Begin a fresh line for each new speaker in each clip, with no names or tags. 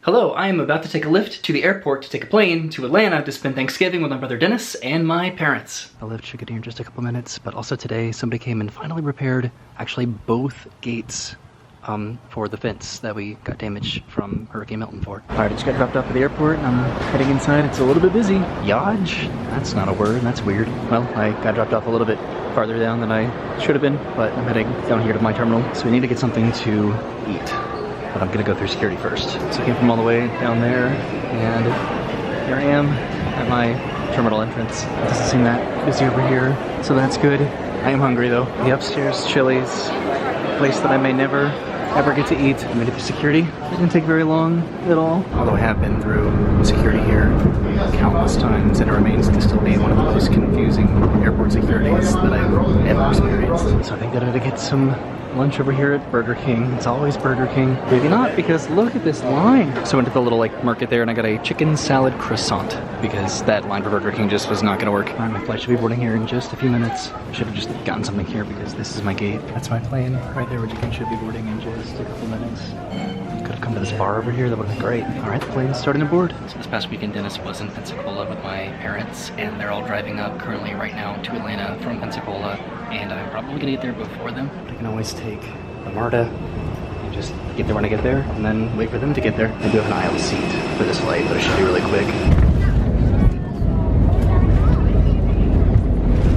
Hello, I am about to take a lift to the airport to take a plane to Atlanta to spend Thanksgiving with my brother Dennis and my parents. The lift should get here in just a couple minutes, but also today somebody came and finally repaired actually both gates for the fence that we got damaged from Hurricane Milton for. Alright, I just got dropped off at the airport and I'm heading inside. It's a little bit busy. Yodge? That's not a word, that's weird. Well, I got dropped off a little bit farther down than I should have been, but I'm heading down here to my terminal. So we need to get something to eat. But I'm gonna go through security first. So I came from all the way down there, and here I am at my terminal entrance. It doesn't seem that busy over here, so that's good. I am hungry though. The upstairs Chili's, a place that I may never ever get to eat. I made it through security. It didn't take very long at all. Although I have been through security here countless times, and it remains to still be one of the most confusing airport securities that I've ever experienced. So I think that I had to get some lunch over here at Burger King. It's always Burger King. Maybe not, because look at this line. So I went to the little market there and I got a chicken salad croissant because that line for Burger King just was not gonna work. Alright, my flight should be boarding here in just a few minutes. I should have just gotten something here because this is my gate. That's my plane right there, which again should be boarding in just a couple minutes. Could have come to this bar over here, that would have been great. Alright, the plane's starting to board. So this past weekend, Dennis was in Pensacola with my parents, and they're all driving up currently right now to Atlanta from Pensacola, and I'm probably gonna get there before them. I can always take the MARTA and just get there when I get there, and then wait for them to get there. I do have an aisle seat for this flight, but it should be really quick.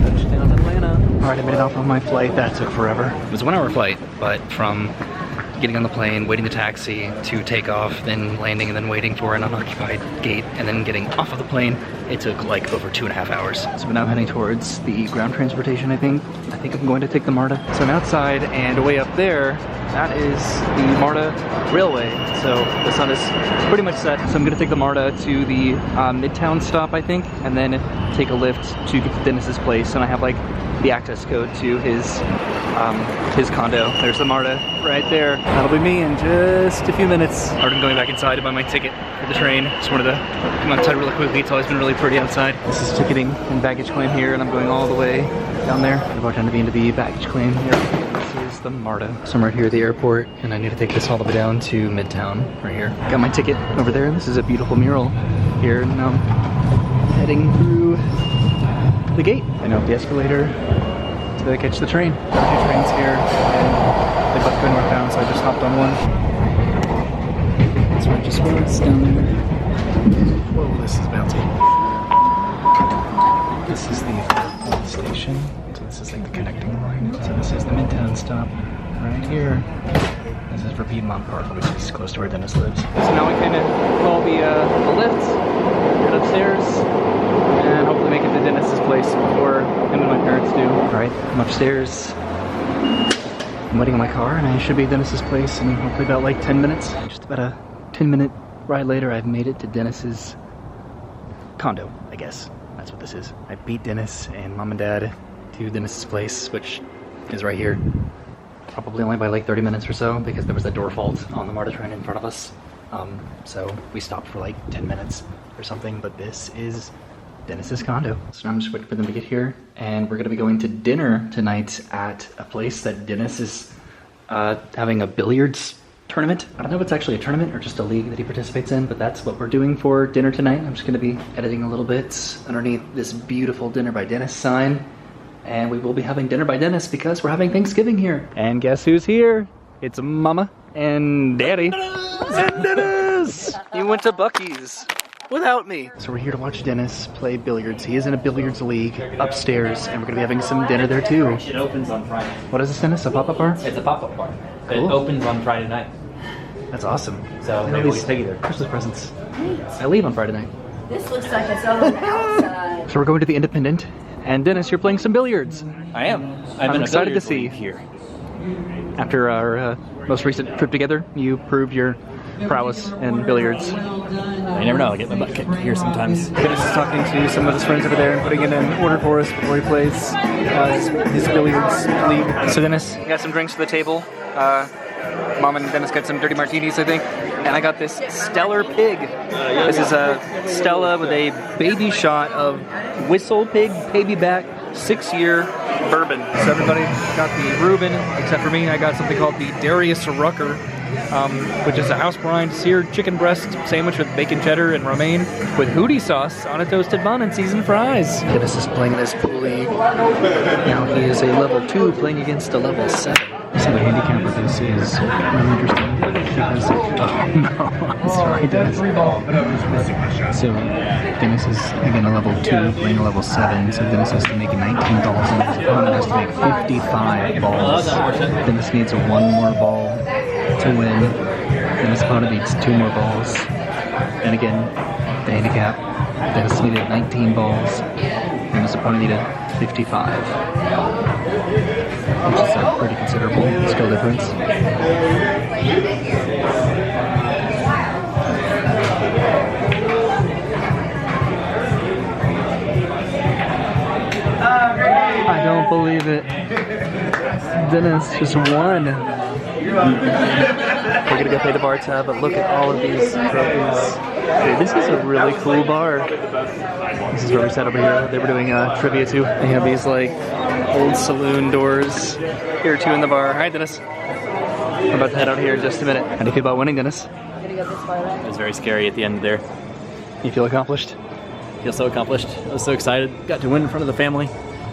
Touchdown Atlanta. Alright, I made it off on my flight. That took forever. It was a 1-hour flight, but from getting on the plane, waiting the taxi to take off, then landing, and then waiting for an unoccupied gate, and then getting off of the plane, it took like over 2.5 hours. So we're now heading towards the ground transportation, I think. I think I'm going to take the MARTA. So I'm outside, and way up there, that is the MARTA railway. So the sun is pretty much set. So I'm gonna take the MARTA to the Midtown stop, I think, and then take a lift to get to Dennis's place. And I have like the access code to his condo. There's the MARTA right there. That'll be me in just a few minutes. I'm going back inside to buy my ticket for the train. Just wanted to come outside really quickly. It's always been really pretty outside. This is ticketing and baggage claim here, and I'm going all the way down there. I'm about to be into the baggage claim here. This is the MARTA. So I'm right here at the airport, and I need to take this all the way down to Midtown, right here. Got my ticket over there. This is a beautiful mural here, and now I'm heading through the gate. I know the escalator to catch the train. There are 2 trains here, and they both go northbound, so I just hopped on one. So I just was down there. Whoa, this is bouncy. This is the station, so this is like the connecting line. So this is the Midtown stop right here. This is for Piedmont Park, which is close to where Dennis lives. So now we kind of call the lift, get upstairs, and hopefully make it to Dennis's place before him and my parents do. Alright, I'm upstairs. I'm waiting on my car, and I should be at Dennis's place in hopefully about like 10 minutes. Just about a 10-minute ride later, I've made it to Dennis's condo, I guess. That's what this is. I beat Dennis and Mom and Dad to Dennis's place, which is right here. Probably only by like 30 minutes or so, because there was a door fault on the MARTA train in front of us. So we stopped for like 10 minutes or something, but this is Dennis's condo. So now I'm just waiting for them to get here, and we're gonna be going to dinner tonight at a place that Dennis is having a billiards tournament. I don't know if it's actually a tournament or just a league that he participates in, but that's what we're doing for dinner tonight. I'm just gonna be editing a little bit underneath this beautiful Dinner by Dennis sign, and we will be having Dinner by Dennis because we're having Thanksgiving here. And guess who's here? It's Mama and Daddy. Dennis! You went to Buc-ee's without me. So we're here to watch Dennis play billiards. He is in a billiards league upstairs, and we're gonna be having some dinner there too.
It opens on Friday.
What is this, Dennis? A pop-up bar?
It's a pop-up bar.
Cool.
It opens on Friday night.
That's awesome.
So maybe we can take you there.
Christmas presents. I leave on Friday night.
This looks like it's on the outside.
So we're going to the Independent, and Dennis, you're playing some billiards.
I am.
I'm excited to see
here.
After our most recent trip together, you proved your prowess in billiards.
I never know. I'll get my butt kicked here sometimes.
Dennis is talking to some of his friends over there and putting in an order for us before he plays his billiards league. So Dennis, you got some drinks to the table. Mom and Dennis got some dirty martinis, I think. And I got this Stellar Pig. This is a Stella with a baby shot of Whistle Pig Baby Back 6-year bourbon. So everybody got the Reuben, except for me. I got something called the Darius Rucker which is a house-brined seared chicken breast sandwich with bacon cheddar and romaine with hootie sauce on a toasted bun and seasoned fries. Dennis is playing this pool league. Now he is a level 2 playing against a level 7. So the handicap with this is really interesting because, oh no, I'm sorry Dennis. So Dennis is again a level 2 playing a level 7, so Dennis has to make 19 balls and his opponent has to make 55 balls. Dennis needs 1 more ball to win, and his opponent needs 2 more balls. And again, the handicap, Dennis needed 19 balls, and his opponent needed 55. Which is a pretty considerable skill difference. I don't believe it. Dennis just won. We're gonna go pay the bar tab, but look at all of these trophies. Dude, this is a really cool bar. This is where we sat over here. They were doing trivia too. They have these like old saloon doors here too in the bar. Hi Dennis. I'm about to head out here in just a minute. How do you feel about winning, Dennis?
It was very scary at the end there.
You feel accomplished?
I feel so accomplished. I was so excited. Got to win in front of the family.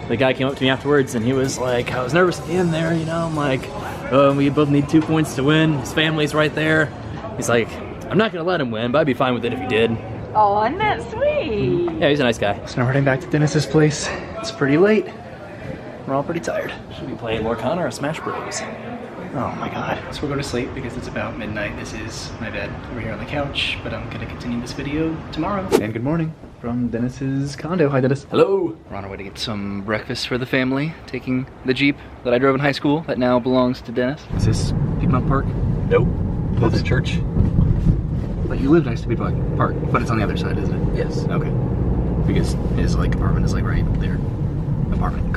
The guy came up to me afterwards and he was like, I was nervous at the end there, you know, I'm like, oh, we both need 2 points to win. His family's right there. He's like, I'm not gonna let him win, but I'd be fine with it if he did.
Oh, isn't that sweet?
Yeah, he's a nice guy.
So now we're heading back to Dennis's place. It's pretty late. We're all pretty tired.
Should we play Lorcana or Smash Bros?
Oh my god. So we're going to sleep because it's about midnight. This is my bed over here on the couch, but I'm going to continue this video tomorrow. And good morning from Dennis's condo. Hi Dennis.
Hello.
We're on our way to get some breakfast for the family, taking the Jeep that I drove in high school that now belongs to Dennis. Is this Piedmont Park?
Nope. Go to the church.
But you live next to Piedmont Park, but it's on the other side, isn't it?
Yes.
Okay. Because his like apartment is like right there. Apartment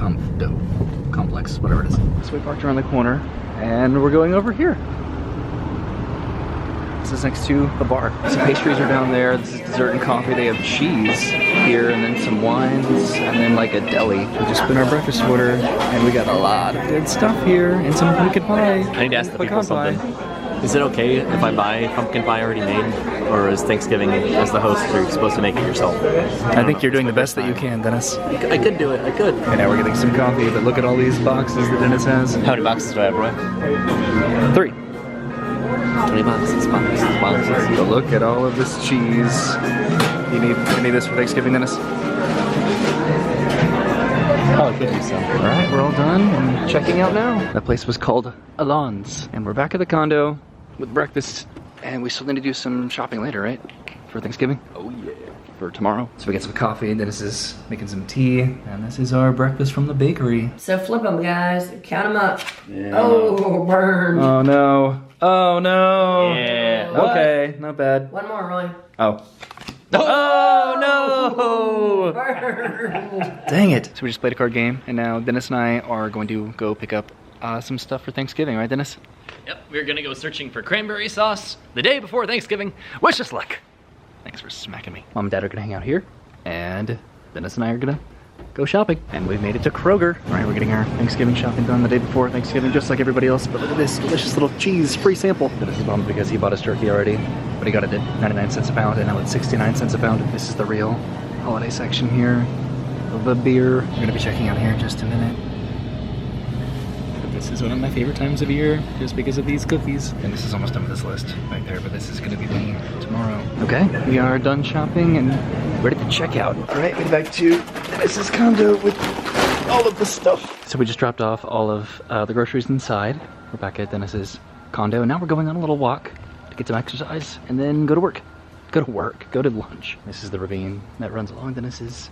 complex, whatever it is. So we parked around the corner and we're going over here. This is next to the bar. Some pastries are down there. This is dessert and coffee. They have cheese here and then some wines and then like a deli. We just put in our breakfast order and we got a lot of good stuff here and some pumpkin pie.
I need to ask the people something. Is it okay if I buy pumpkin pie already made? Or is Thanksgiving, as the host, you're supposed to make it yourself?
I think you're doing the best that you can, Dennis.
I could do it, I could.
And now we're getting some coffee, but look at all these boxes that Dennis has.
How many boxes do I have, Roy?
3.
20 boxes, boxes.
But look at all of this cheese. You need this for Thanksgiving, Dennis?
Probably could use some.
Alright, we're all done and checking out now. That place was called Alon's. And we're back at the condo with breakfast. And we still need to do some shopping later, right? For Thanksgiving?
Oh yeah.
For tomorrow. So we get some coffee, Dennis is making some tea. And this is our breakfast from the bakery.
So flip them, guys. Count them up. Yeah. Oh, burn.
Oh no. Oh no.
Yeah.
Okay, not bad.
One more, Roy.
Oh. Oh no!
Burn.
Dang it. So we just played a card game, and now Dennis and I are going to go pick up some stuff for Thanksgiving, right Dennis?
Yep, we're gonna go searching for cranberry sauce the day before Thanksgiving. Wish us luck. Thanks for smacking me. Mom and Dad are gonna hang out here, and Dennis and I are gonna go shopping. And we've made it to Kroger. All right, we're getting our Thanksgiving shopping done the day before Thanksgiving, just like everybody else. But look at this delicious little cheese free sample. Dennis is bummed because he bought his turkey already, but he got it at 99 cents a pound, and now it's 69 cents a pound. This is the real holiday section here of the beer. We're gonna be checking out here in just a minute. But this is one of my favorite times of year, just because of these cookies. And this is almost done with this list right there, but this is gonna be me tomorrow. Okay, we are done shopping and ready to check out. All right, we're back to Dennis's condo with all of the stuff. So we just dropped off all of the groceries inside. We're back at Dennis's condo, and now we're going on a little walk to get some exercise and then go to work. Go to lunch. This is the ravine that runs along Dennis's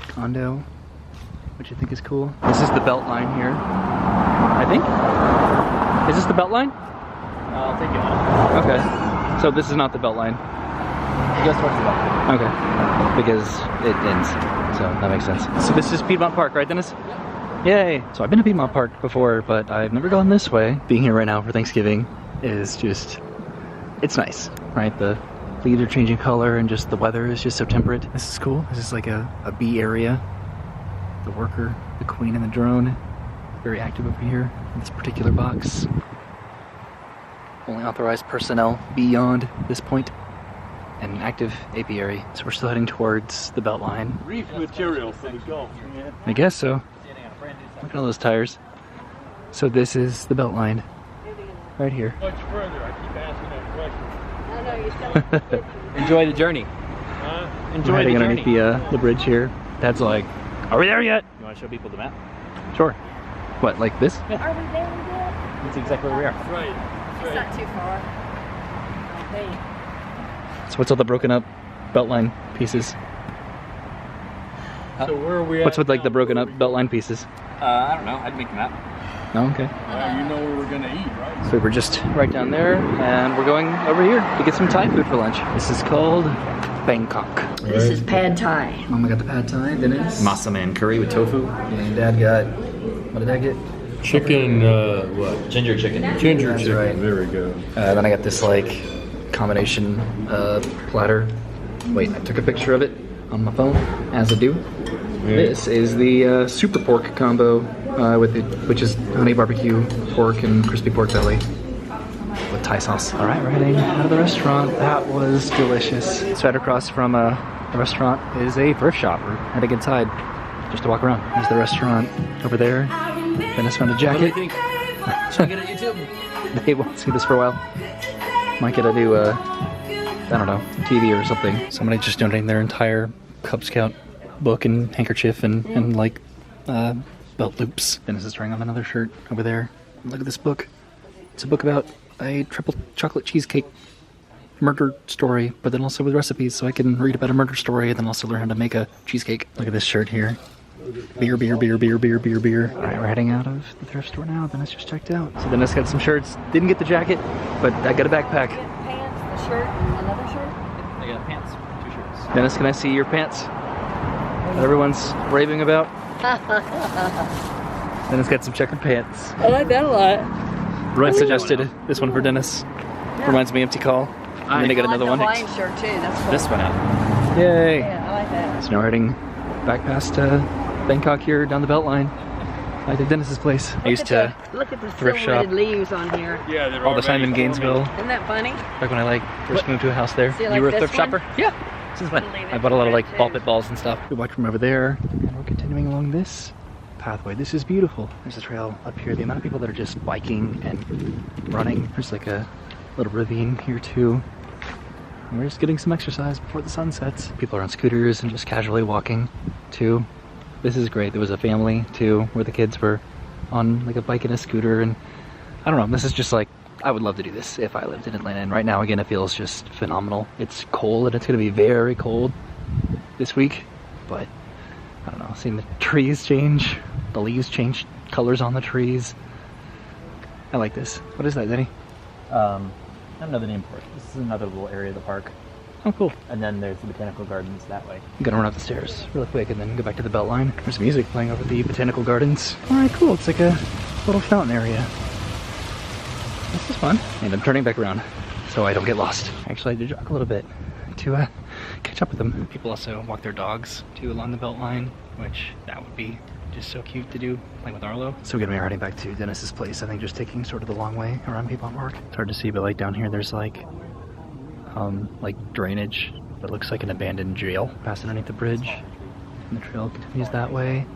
condo, which I think is cool. This is the belt line here, I think. Is this the belt line? I'll take it off.
Okay. So this is not the belt line.
Just towards the belt.
Okay. Because it ends. So that makes sense. So this is Piedmont Park, right Dennis? Yep. Yay. So I've been to Piedmont Park before, but I've never gone this way. Being here right now for Thanksgiving is just, it's nice, right? The leaves are changing color and just the weather is just so temperate. This is cool. This is like a bee area. The worker, the queen, and the drone. Very active over here in this particular box. only authorized personnel beyond this point, and an active apiary. So we're still heading towards the Beltline.
Reef material for the Gulf, man.
I guess so. Look at all those tires. So this is the Beltline, right here.
Much further, I keep asking that question.
No, no, you're still.
Enjoy the journey.
Huh?
We're
Enjoy the
heading
journey.
underneath the bridge here. Dad's like, are we there yet?
You want to show people the map?
Sure. What, like this?
Are we there yet?
That's exactly where we are.
That's right. That's
It's
right.
not too far. Okay.
So what's all the broken up Beltline pieces?
So where are we at?
What's with like
now?
the broken
Where
up
are we
Beltline pieces?
I don't know. I'd make the map.
Oh, okay.
Well, you know where we're gonna eat, right?
So we're just right down there, and we're going over here to get some Thai food for lunch. This is called Bangkok.
This is pad Thai.
Mama got the pad Thai, Dennis.
Massaman curry with tofu.
And Dad got, what did I get?
Chicken, what?
Ginger chicken.
Ginger
That's
chicken.
right.
Very good.
Then I got this like combination platter. Wait, I took a picture of it on my phone, as I do. This is the super pork combo with it, which is honey barbecue pork and crispy pork belly with Thai sauce. All right, we're heading out of the restaurant. That was delicious. So right across from the restaurant is a thrift shop. We're heading inside just to walk around. There's the restaurant over there. Dennis found a jacket.
Check it on YouTube.
They won't see this for a while. Might get a new, I don't know, TV or something. Somebody just donating their entire Cub Scout book and handkerchief and like belt loops. Dennis is trying on another shirt over there. Look at this book. It's a book about a triple chocolate cheesecake murder story, but then also with recipes, so I can read about a murder story and then also learn how to make a cheesecake. Look at this shirt here. Beer, beer, beer, beer, beer, beer, beer. All right, we're heading out of the thrift store now. Dennis just checked out. So Dennis got some shirts. Didn't get the jacket, but I got a backpack.
You got pants, the shirt, and another shirt?
I got pants. 2 shirts.
Dennis, can I see your pants? That everyone's raving about. Dennis got some checkered pants.
I like that a lot.
Roy suggested this one for Dennis. Reminds me of Empty Call. And then I got
I like
another
the
one.
Hawaiian shirt too. That's cool.
This one out.
Yay!
Yeah, I like that.
So now we're heading back past Bangkok here down the Beltline. I did Dennis's place. I used to
Look at the
thrift shop
silhouetted leaves on here.
Yeah, they're
all the time
already
in Gainesville.
Isn't that funny?
Back when I like first moved to a house there.
See,
You
like
were a
this
thrift
one?
shopper? Yeah. Since when?
I bought a lot of like ball pit balls and stuff. We walked from over there, and we're continuing along this pathway. This is beautiful. There's a trail up here. The amount of people that are just biking and running. There's like a little ravine here too. And we're just getting some exercise before the sun sets. People are on scooters and just casually walking too. This is great. There was a family too where the kids were on like a bike and a scooter, and I don't know. This is just like, I would love to do this if I lived in Atlanta. And right now, again, it feels just phenomenal. It's cold and it's going to be very cold this week, but I don't know. Seeing the trees change, the leaves change colors on the trees. I like this. What is that, Denny?
I don't know the name for it. This is another little area of the park.
Oh, cool.
And then there's the botanical gardens that way.
I'm gonna run up the stairs really quick and then go back to the Beltline. There's music playing over the botanical gardens. All right, cool. It's like a little fountain area. This is fun. And I'm turning back around so I don't get lost. Actually, I did jog a little bit to catch up with them. People also walk their dogs too along the Beltline, which that would be just so cute to do, playing with Arlo. So we're gonna be riding back to Dennis's place. I think just taking sort of the long way around Piedmont Park. It's hard to see, but like down here, there's like drainage that looks like an abandoned jail. Pass underneath the bridge, and the trail continues that way.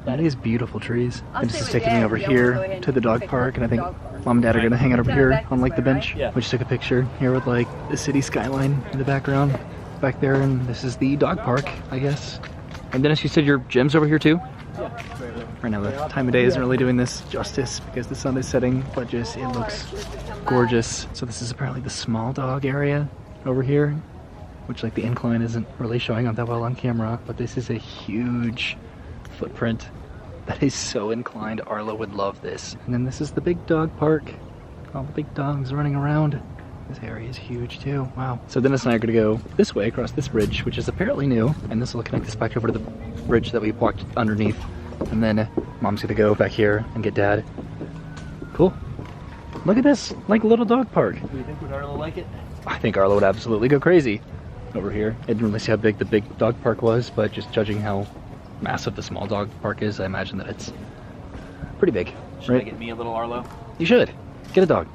That is beautiful trees. And this is taking me over here to the dog park, and I think Mom and Dad are gonna hang out over here on like the bench.
Yeah.
We just took a picture here with like the city skyline in the background back there, and this is the dog park, I guess. And Dennis, you said your gym's over here too? Right now the time of day isn't really doing this justice because the sun is setting, but just it looks gorgeous. So this is apparently the small dog area over here, which like the incline isn't really showing up that well on camera, but this is a huge footprint that is so inclined. Arlo would love this. And then this is the big dog park. All the big dogs running around. This area is huge too. Wow. So Dennis and I are gonna go this way across this bridge, which is apparently new, and this will connect us back over to the bridge that we walked underneath. And then Mom's gonna go back here and get Dad. Cool. Look at this, like little dog park.
Do you think would Arlo like it?
I think Arlo would absolutely go crazy over here. I didn't really see how big the big dog park was, but just judging how massive the small dog park is, I imagine that it's pretty big.
Should I
Right?
get me a little Arlo?
You should. Get a dog.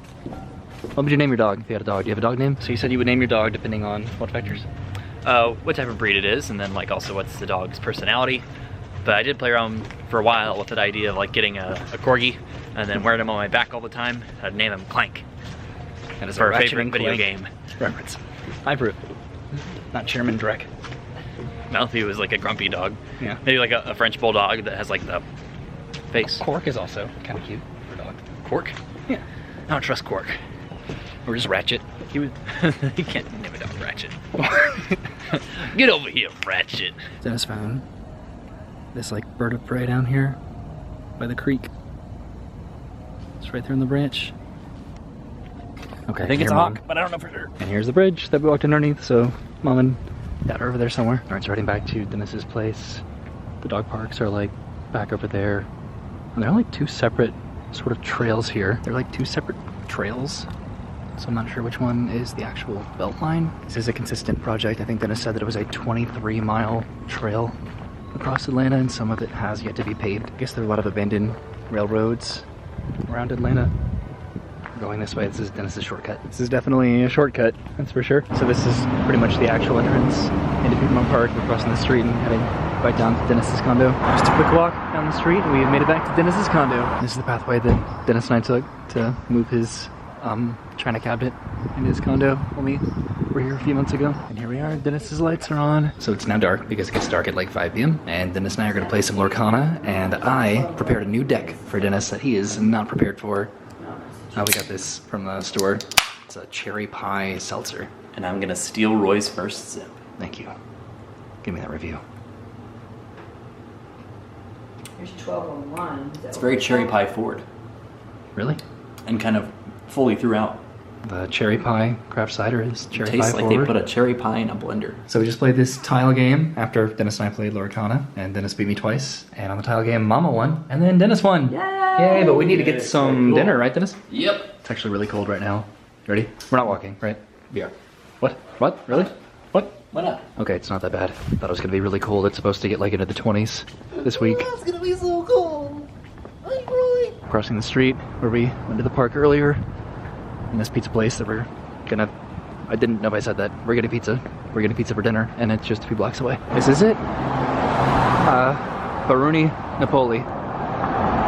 What would you name your dog if you had a dog? Do you have a dog name? So you said you would name your dog depending on what factors?
What type of breed it is, and then like also what's the dog's personality. But I did play around for a while with that idea of like getting a corgi and then wearing him on my back all the time. I'd name him Clank.
That is
For
a
a
Ratchet
favorite
and
video
Clank
game.
reference. I approve. Not Chairman Drek.
Mouthy was like a grumpy dog.
Yeah.
Maybe like a French bulldog that has like the face.
Cork is also kind of cute for a dog.
Cork?
Yeah.
I don't trust Cork.
Or just Ratchet.
He was. He can't name a dog Ratchet. Get over here, Ratchet.
Dennis found this like bird of prey down here by the creek. It's right there in the branch. Okay,
I think it's a
here,
hawk,
Mom.
but I don't know for sure.
And here's the bridge that we walked underneath, so Mom and Dad are over there somewhere. Alright, so heading back to Dennis's place. The dog parks are like back over there. And there are like two separate sort of trails here. They're like two separate trails. So I'm not sure which one is the actual belt line. This is a consistent project. I think Dennis said that it was a 23-mile trail across Atlanta, and some of it has yet to be paved. I guess there are a lot of abandoned railroads around Atlanta. Going this way, this is Dennis's shortcut. This is definitely a shortcut, that's for sure. So this is pretty much the actual entrance into Piedmont Park. We're crossing the street and heading right down to Dennis's condo. Just a quick walk down the street and we've made it back to Dennis's condo. This is the pathway that Dennis and I took to move his china cabinet into his condo when we were here a few months ago. And here we are, Dennis's lights are on. So it's now dark because it gets dark at like 5 p.m. And Dennis and I are gonna play some Lorcana, and I prepared a new deck for Dennis that he is not prepared for. We got this from the store. It's a cherry pie seltzer.
And I'm gonna steal Roy's first sip.
Thank you. Give me that review.
There's 1201.
It's very cherry pie forward
Really?
and kind of fully throughout.
The cherry pie craft cider is cherry
It
pie
tastes like
forward.
they put a cherry pie in a blender.
So we just played this tile game after Dennis and I played Lorcana, and Dennis beat me twice. And on the tile game, Mama won, and then Dennis won. Yay! But we need to get some dinner, right, Dennis?
Yep.
It's actually really cold right now. You ready? We're not walking, right?
We are.
What? What? Really? What?
Why not?
Okay, it's not that bad. Thought it was gonna be really cold. It's supposed to get like into the 20s this week.
It's gonna be so cold. Hey, Roy.
Crossing the street where we went to the park earlier, in this pizza place that we're gonna, I didn't know if I said that, we're getting pizza. We're getting pizza for dinner, and it's just a few blocks away. This is it. Baruni Napoli.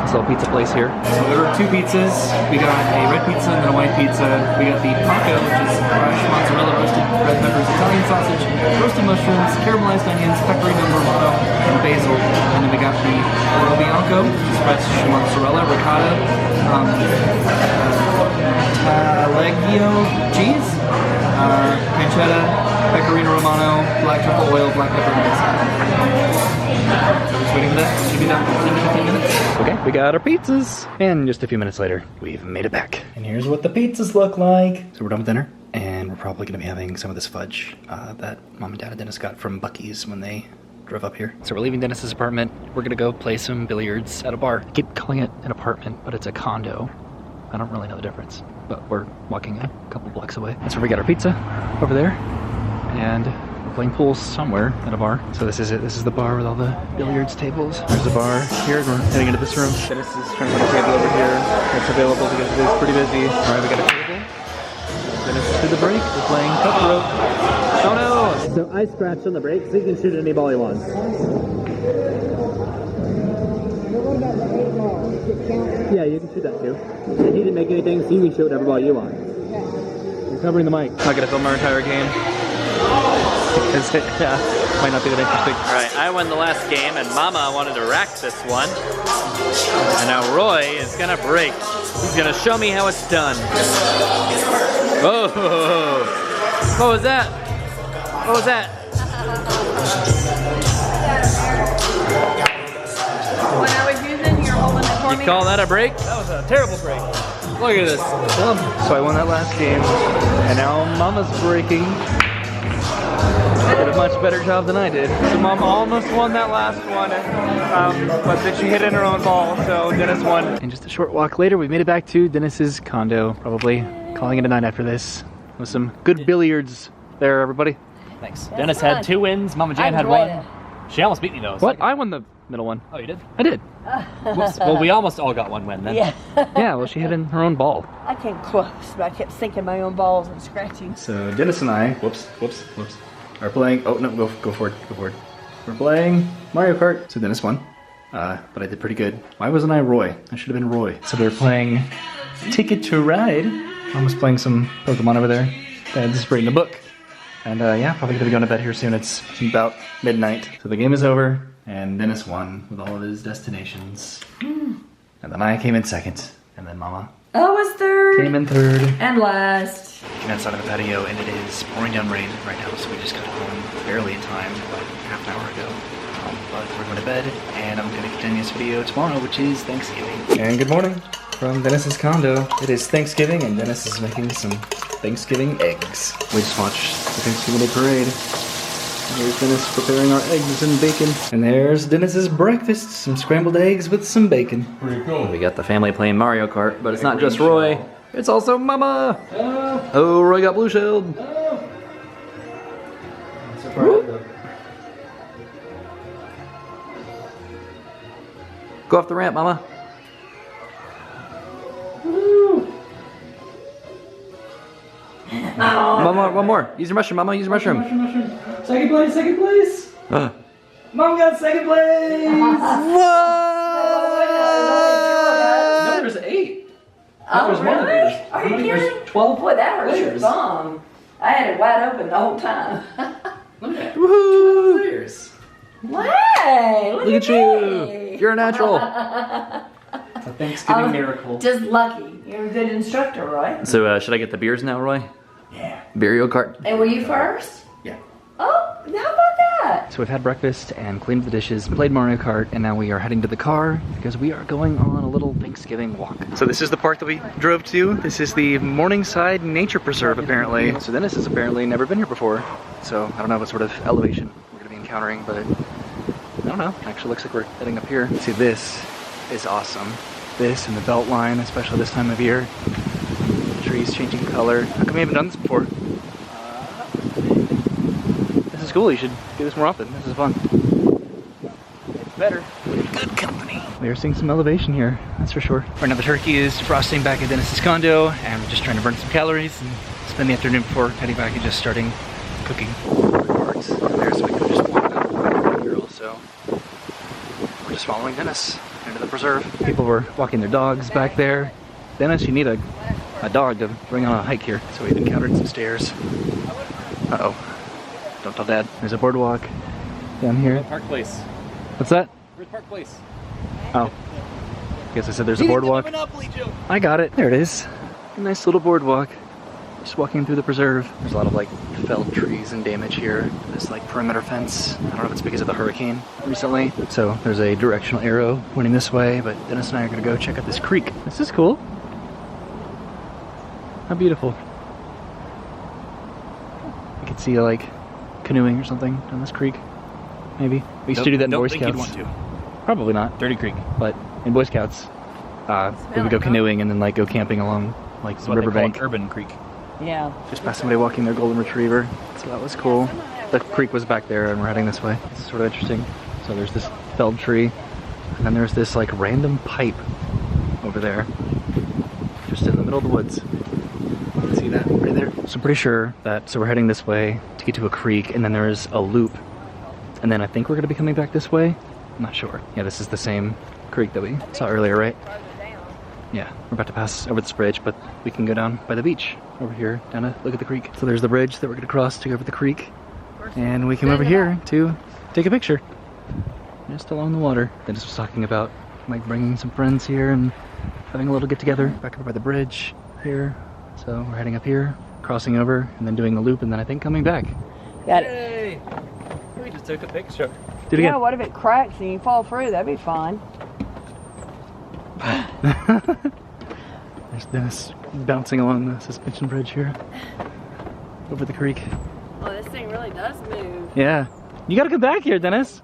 This little pizza place here. So we ordered two pizzas. We got a red pizza and then a white pizza. We got the Paco, which is fresh mozzarella, roasted red peppers, Italian sausage, roasted mushrooms, caramelized onions, pecorino romano, and basil. And then we got the Oro Bianco, which is fresh mozzarella, ricotta, taleggio cheese, pancetta, pecorino romano, black truffle oil, black pepper mix. So we're just waiting for that. Should be done in 10 to 15 minutes. Okay, we got our pizzas. And just a few minutes later, we've made it back. And here's what the pizzas look like. So we're done with dinner, and we're probably gonna be having some of this fudge that Mom and Dad and Dennis got from Buc-ee's when they drove up here. So we're leaving Dennis's apartment. We're gonna go play some billiards at a bar. I keep calling it an apartment, but it's a condo. I don't really know the difference, but we're walking a couple blocks away. That's where we got our pizza, over there. And we're playing pool somewhere at a bar. So this is it. This is the bar with all the billiards tables. There's a bar here. We're heading into this room. Dennis is trying to find a table over here that's available because it is pretty busy. All right, we got a table. Dennis is through the break. We're playing cutthroat. Oh no!
So I scratched on the break, so you can shoot any ball he wants. Yeah, you can shoot that too. And he didn't make anything, so you can shoot whatever ball you want. You're covering the mic.
Not gonna film our entire game. Because it might not be that interesting.
All right, I won the last game, and Mama wanted to rack this one. And now Roy is gonna break. He's gonna show me how it's done. Oh! What was that? What was that?
When I was using, you're holding it for
You
me.
call that a break? That was a terrible break. Look at this.
So I won that last game, and now Mama's breaking. Did a much better job than I did.
So Mom almost won that last one, but then she hit in her own ball, so Dennis won.
And just a short walk later, we made it back to Dennis's condo. Probably calling it a night after this. With some good billiards there, everybody.
Thanks. Dennis had 2 wins. Mama Jan had 1. She almost beat me though.
What? I won the
middle one.
Oh, you did?
I did.
Whoops. Well, we almost all got one win then.
Yeah.
Yeah, well, she hit in her own ball.
I came close, but I kept sinking my own balls and scratching.
So Dennis and I, whoops, are playing. Oh no, go for it. We're playing Mario Kart. So Dennis won, but I did pretty good. Why wasn't I Roy? I should have been Roy. So they're playing Ticket to Ride. I was playing some Pokemon over there. Dad's reading a book. And yeah, probably gonna be going to bed here soon. It's about midnight. So the game is over, and Dennis won with all of his destinations. And then I came in second, and then Mama
I was third.
came in third.
And last.
Looking outside of the patio, and it is pouring down rain right now, so we just got home barely in time, about half an hour ago. But we're going to bed, and I'm going to continue this video tomorrow, which is Thanksgiving.
And good morning from Dennis's condo. It is Thanksgiving, and Dennis is making some Thanksgiving eggs. We just watched the Thanksgiving Day parade. Here's Dennis preparing our eggs and bacon. And there's Dennis's breakfast, some scrambled eggs with some bacon.
Pretty cool.
We got the family playing Mario Kart, but it's not just Roy. It's also Mama. Oh, Roy got blue shelled. Go off the ramp, Mama. One more. Use your mushroom, Mama. Use your mushroom.
Second place! Mom got second place! No, there's 8.
Oh,
There's one.
really? Are you
There's
kidding?
12
Boy, that hurts your
players.
thumb. I had it wide open the whole time.
Look at that.
Woohoo!
Players.
Hey,
Look at you.
me.
You're a natural.
It's a Thanksgiving miracle.
Just lucky. You're a good instructor, Roy.
So should I get the beers now, Roy?
Yeah.
Mario Kart.
And were you first?
Yeah.
Oh, how about that?
So we've had breakfast and cleaned the dishes, played Mario Kart, and now we are heading to the car because we are going on a little Thanksgiving walk. So this is the park that we drove to. This is the Morningside Nature Preserve, apparently. So Dennis has apparently never been here before. So I don't know what sort of elevation we're gonna be encountering, but I don't know. Actually looks like we're heading up here. See, this is awesome. This and the belt line, especially this time of year. The trees changing color. How come we haven't done this before? This is cool. You should do this more often. This is fun. It's better with good company. We are seeing some elevation here, that's for sure.
Right now the turkey is defrosting back at Dennis's condo, and we're just trying to burn some calories and spend the afternoon before heading back and just starting cooking.
Parts there, so we could just walk down here also. We're just following Dennis into the preserve. People were walking their dogs back there. Dennis, you need a dog to bring on a hike here. So we've encountered some stairs. Uh-oh. Don't tell Dad. There's a boardwalk down here.
Park Place.
What's that?
Where's Park Place?
Oh. I guess I said there's a boardwalk. I got it. There it is. A nice little boardwalk. Just walking through the preserve. There's a lot of like felled trees and damage here. This like perimeter fence. I don't know if it's because of the hurricane recently. So there's a directional arrow pointing this way, but Dennis and I are gonna go check out this creek. This is cool. How beautiful. You could see like canoeing or something down this creek. Maybe. We used to do that in Boy Scouts.
Don't think you'd want to.
Probably not.
Dirty Creek.
But in Boy Scouts, we would go canoeing and then like go camping along like
That's
the
what they call
riverbank.
an urban creek.
Yeah.
Just past somebody walking their golden retriever. So that was cool. The creek was back there and we're heading this way. This is sort of interesting. So there's this felled tree and then there's this like random pipe over there. Just in the middle of the woods. You can see that right there. So I'm pretty sure that, so we're heading this way to get to a creek and then there's a loop. And then I think we're gonna be coming back this way. I'm not sure. Yeah, this is the same creek that we saw earlier, right? Yeah, we're about to pass over this bridge, but we can go down by the beach over here, down to look at the creek. So there's the bridge that we're gonna cross to go over the creek. And we came over here to take a picture. Just along the water. Dennis was talking about like bringing some friends here and having a little get together back over by the bridge here. So we're heading up here, crossing over, and then doing a loop, and then I think coming back.
Got it.
Hey! We just took a picture.
Do it
Yeah,
again.
what if it cracks and you fall through? That'd be fun.
There's Dennis bouncing along the suspension bridge here over the creek.
Oh, this thing really does move.
Yeah. You gotta come back here, Dennis.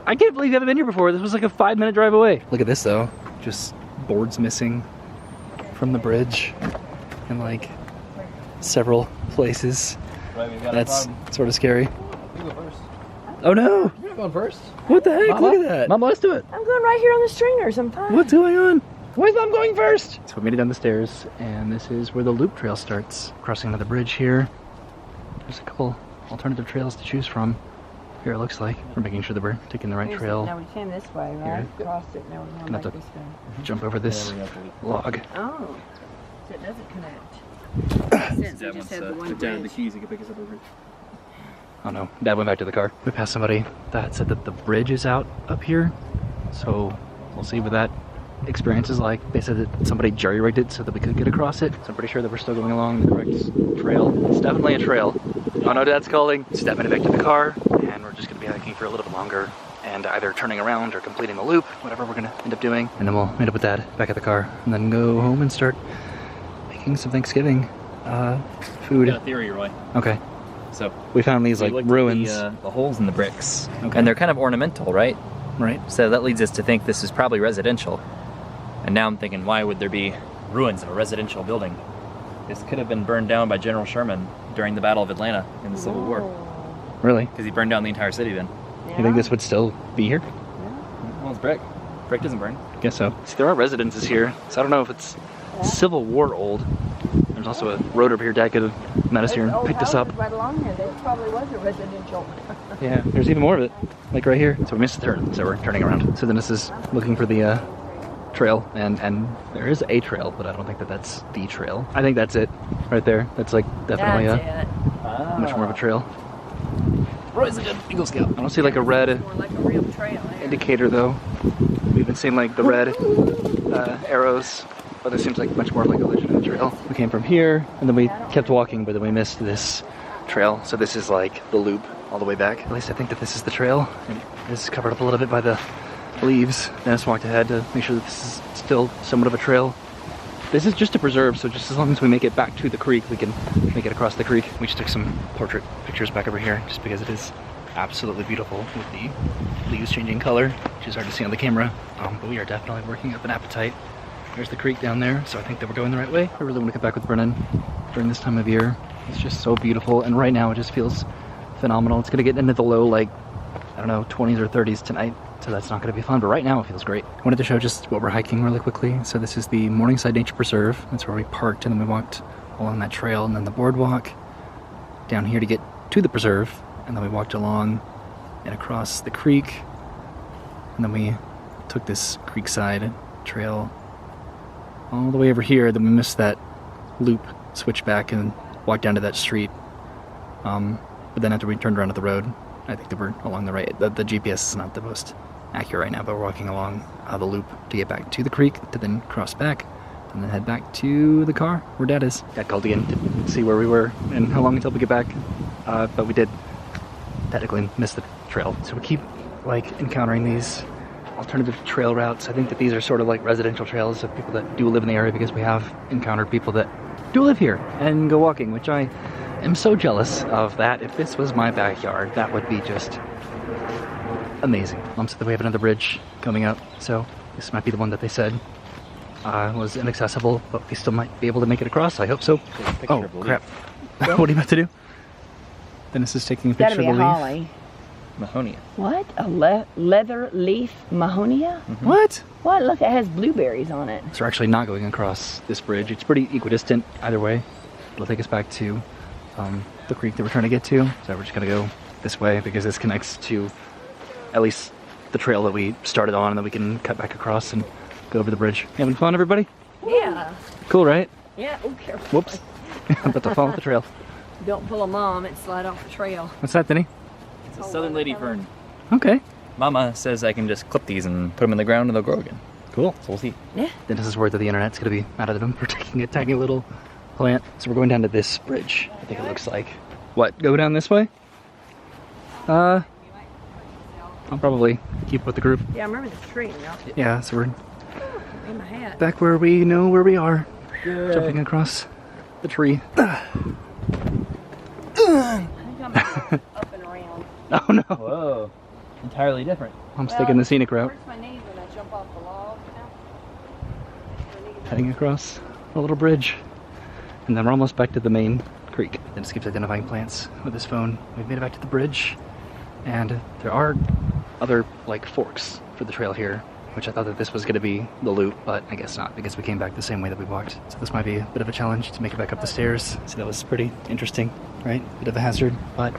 I can't believe you haven't been here before. This was like a 5-minute drive away. Look at this though. Just boards missing from the bridge in like several places.
Right, we've got
That's
a problem.
sort of scary.
You go first.
Oh no!
going first?
What the heck?
Mama?
Look at that. Mama, let's do it.
I'm going right here on the strainer sometime.
What's going on? Why is Mom going first? So we made it down the stairs, and this is where the loop trail starts. Crossing another bridge here. There's a couple alternative trails to choose from. Here it looks like. We're making sure that we're taking the right trail.
Now we came this way, right?
Here.
Crossed it, now we're going
Not
back
the-
this way.
Jump over this log.
Oh, so it doesn't connect. Since we just had the one bridge.
keys, you can pick us up over.
Oh no, Dad went back to the car. We passed somebody that said that the bridge is out up here. So we'll see what that experience is like. They said that somebody jerry-rigged it so that we could get across it. So I'm pretty sure that we're still going along the correct trail. It's definitely a trail. Oh no, Dad's calling. Stepping back to the car, and we're just gonna be hiking for a little bit longer and either turning around or completing the loop, whatever we're gonna end up doing. And then we'll meet up with Dad back at the car and then go home and start making some Thanksgiving food.
Got a theory, Roy.
Okay.
So
We found these like
we looked at
ruins.
the holes in the bricks,
Okay.
and they're kind of ornamental, right?
Right.
So that leads us to think this is probably residential. And now I'm thinking, why would there be ruins of a residential building? This could have been burned down by General Sherman during the Battle of Atlanta in the Civil War,
Really?
because he burned down the entire city then.
You think this would still be here?
Well, it's brick. Brick doesn't burn.
Guess so. See, there are residences here, so I don't know if it's Civil War old. There's also a road over here. Dad could have met us here and picked us up.
Right along here, there probably was a residential.
Yeah, there's even more of it, like right here. So we missed the turn, so we're turning around. So Dennis is looking for the trail, and there is a trail, but I don't think that that's the trail. I think that's it, right there. That's like definitely
That's it.
much more of a trail.
Roy's a good Eagle Scout.
I don't see like a red
More like a real trail. eh?
indicator though. We've been seeing like the red arrows, but this seems like much more like a legitimate trail. We came from here, and then we kept walking, but then we missed this trail. So this is like the loop all the way back. At least I think that this is the trail. And this is covered up a little bit by the leaves. Dennis walked ahead to make sure that this is still somewhat of a trail. This is just a preserve, so just as long as we make it back to the creek, we can make it across the creek. We just took some portrait pictures back over here, just because it is absolutely beautiful with the leaves changing color, which is hard to see on the camera. But we are definitely working up an appetite. There's the creek down there, so I think that we're going the right way. I really want to get back with Brennan during this time of year. It's just so beautiful, and right now it just feels phenomenal. It's gonna get into the low, like, I don't know, 20s or 30s tonight, so that's not gonna be fun, but right now it feels great. I wanted to show just what we're hiking really quickly. So this is the Morningside Nature Preserve. That's where we parked, and then we walked along that trail, and then the boardwalk down here to get to the preserve, and then we walked along and across the creek, and then we took this creekside trail all the way over here. Then we missed that loop, switched back and walked down to that street. But then after we turned around to the road, I think that we're along the right. The GPS is not the most accurate right now, but we're walking along the loop to get back to the creek, to then cross back, and then head back to the car where Dad is. Dad called again to see where we were and how long until we get back, but we did technically miss the trail. So we keep like encountering these alternative trail routes. I think that these are sort of like residential trails of people that do live in the area, because we have encountered people that do live here and go walking, which I am so jealous of that. If this was my backyard, that would be just amazing. Mom said that we have another bridge coming up, so this might be the one that they said was inaccessible, but we still might be able to make it across. I hope so. Oh, crap. What are you about to do? Dennis is taking a
Gotta
picture
be
of
a
the leaf.
holly.
Mahonia.
What? A leather leaf mahonia?
What?
What? Look, it has blueberries on it.
So we're actually not going across this bridge. It's pretty equidistant either way. It'll take us back to the creek that we're trying to get to. So we're just gonna go this way, because this connects to at least the trail that we started on, and then we can cut back across and go over the bridge. Having fun, everybody?
Yeah.
Cool, right?
Yeah. Oh, careful.
Whoops. I'm about to fall off the trail.
Don't pull a mom and slide off the trail.
What's that, Denny?
It's a southern lady fern.
Okay.
Mama says I can just clip these and put them in the ground and they'll grow again.
Cool.
So we'll see.
Dennis is worried that the internet's gonna be mad at him for taking a tiny little plant. So we're going down to this bridge, I think it looks like. What, go down this way? I'll probably keep with the group.
Yeah, I remember the tree.
Yeah, so we're
In my hat.
back where we know where we are. Jumping across the tree.
I think I'm up and around.
Oh no.
Whoa. Entirely different.
I'm taking the scenic route.
Hurts my knees when I jump off the log, you know?
Heading across a little bridge. And then we're almost back to the main creek. Dennis keeps identifying plants with his phone. We've made it back to the bridge. And there are
other like forks for the trail here, which I thought that this was going to be the loop, but I guess not, because we came back the same way that we walked. So this might be a bit of a challenge to make it back up the stairs. So that was pretty interesting, right? Bit of a hazard, but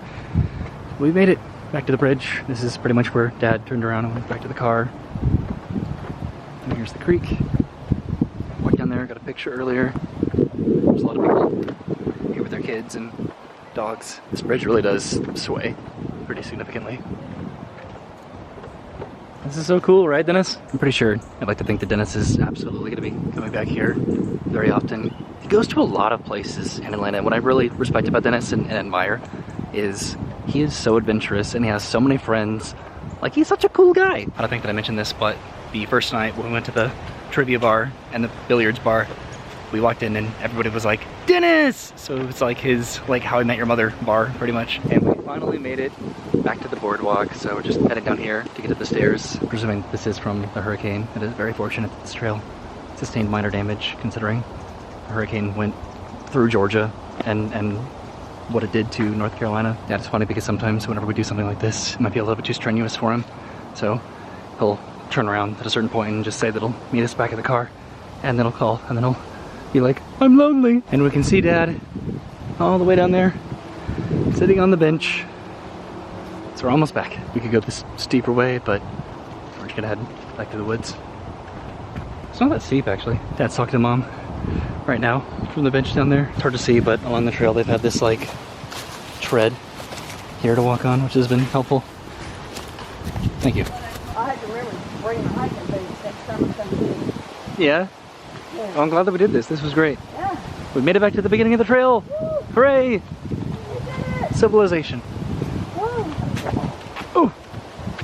we made it back to the bridge. This is pretty much where Dad turned around and went back to the car. And here's the creek. Walked down there, got a picture earlier. There's a lot of people here with their kids and dogs. This bridge really does sway pretty significantly. This is so cool, right, Dennis? I'm pretty sure. I'd like to think that Dennis is absolutely going to be coming back here very often. He goes to a lot of places in Atlanta, and what I really respect about Dennis and admire is he is so adventurous and he has so many friends. Like, he's such a cool guy. I don't think that I mentioned this, but the first night when we went to the trivia bar and the billiards bar, we walked in and everybody was like, Dennis! So it was like his, like, How I Met Your Mother bar, pretty much. And we finally made it back to the boardwalk, so we're just heading down here to get to the stairs. Presuming this is from the hurricane. It is very fortunate that this trail sustained minor damage, considering the hurricane went through Georgia and what it did to North Carolina. Yeah, it's funny because sometimes whenever we do something like this, it might be a little bit too strenuous for him. So he'll turn around at a certain point and just say that he'll meet us back at the car, and then he'll call, and then he'll be like, I'm lonely. And we can see Dad all the way down there, sitting on the bench. So we're almost back. We could go this steeper way, but we're just gonna head back to the woods. It's not that steep, actually. Dad's talking to Mom right now from the bench down there. It's hard to see, but along the trail they've had this like tread here to walk on, which has been helpful. Thank you.
I had to remember to bring my hiking boots next time I come to.
Yeah?
Yeah.
Oh, I'm glad that we did this. This was great.
Yeah.
We made it back to the beginning of the trail.
Woo.
Hooray!
We did it.
Civilization.
Woo.
Oh!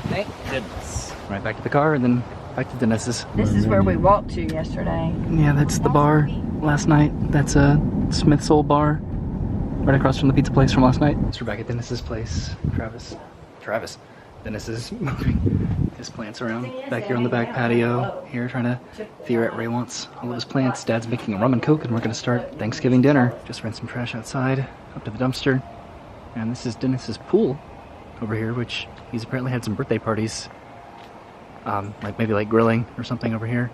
Thank goodness.
Right back to the car and then back to Dennis's.
This is where we walked to yesterday.
Yeah, that's the bar last night. That's a Smith's Old Bar. Right across from the pizza place from last night. So we're back at Dennis's place. Travis. Dennis is moving his plants around back here on the back patio. Here trying to figure out Ray wants all of his plants. Dad's making a rum and coke and we're gonna start Thanksgiving dinner. Just ran some trash outside, up to the dumpster. And this is Dennis's pool over here, which he's apparently had some birthday parties. Like maybe like grilling or something over here.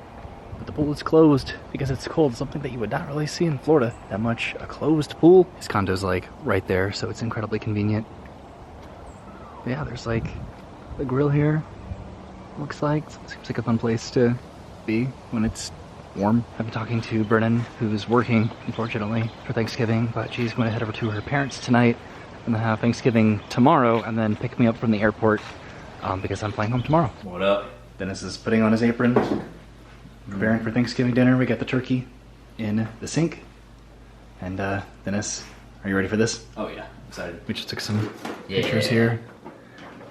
But the pool is closed because it's cold. Something that you would not really see in Florida that much. A closed pool. His condo's like right there, so it's incredibly convenient. But yeah, there's like the grill here. Looks like seems like a fun place to be when it's warm. I've been talking to Brennan, who's working, unfortunately, for Thanksgiving, but she's going to head over to her parents tonight and then have Thanksgiving tomorrow and then pick me up from the airport because I'm flying home tomorrow.
What up?
Dennis is putting on his apron, preparing for Thanksgiving dinner. We got the turkey in the sink. And Dennis, are you ready for this?
Oh yeah, excited.
We just took some pictures here.